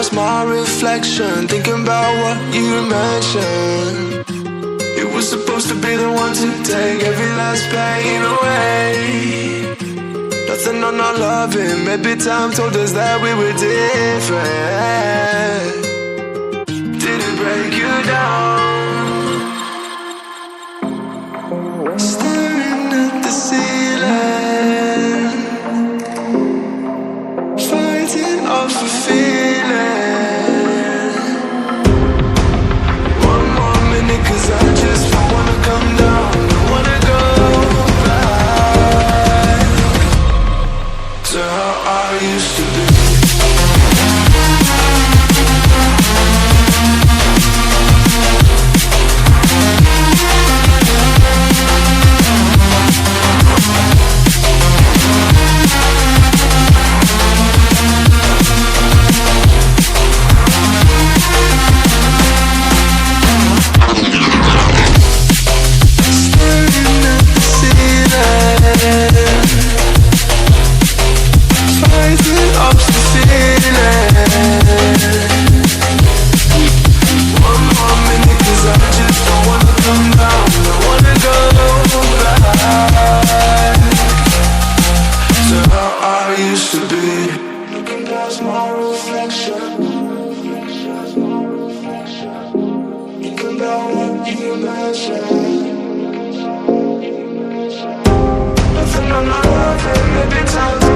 past my reflection, thinking about what you mentioned. It was supposed to be the one to take every last pain away. Nothing on our loving, maybe time told us that we were different. Did it break you down? Staring at the ceiling, fighting off a feeling. One more minute, 'cause I just don't wanna come down, don't wanna go back to how I used to be. Nothing on my life, maybe time.